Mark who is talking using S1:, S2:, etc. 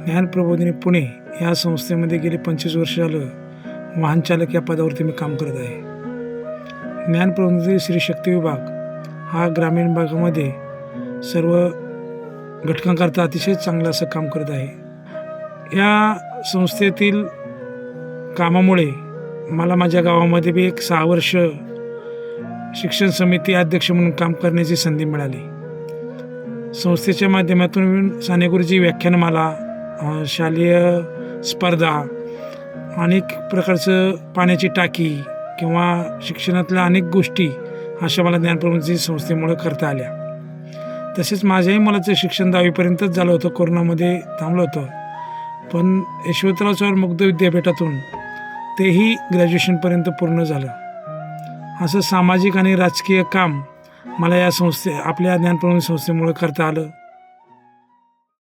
S1: ज्ञानप्रबोधिनी पुणे या संस्थेमध्ये गेले 25 वर्ष झालं वाहनचालक या पदावरती मी काम करत आहे. ज्ञानप्रबोधिनी श्री शक्ती विभाग हा ग्रामीण भागामध्ये सर्व घटकांकरता अतिशय चांगलं असं काम करत आहे. या संस्थेतील कामामुळे मला माझ्या गावामध्ये बी एक 6 वर्ष शिक्षण समिती अध्यक्ष म्हणून काम करण्याची संधी मिळाली. संस्थेच्या माध्यमातून सानेगुरुजी व्याख्यानमाला, शालेय स्पर्धा, अनेक प्रकारचं पाण्याची टाकी किंवा शिक्षणातल्या अनेक गोष्टी अशा मला ज्ञानप्रबोधिनी संस्थेमुळे करता आल्या. तसेच माझ्याही मुलाचं शिक्षण 10वीपर्यंतच झालं होतं, कोरोनामध्ये थांबलं होतं. पण यशवंतराव चव्हाण मुक्त विद्यापीठातून तेही ग्रॅज्युएशनपर्यंत पूर्ण झालं. असं सामाजिक आणि राजकीय काम मला या आपल्या ज्ञानप्रबोधिनी संस्थेमुळे करता आलं.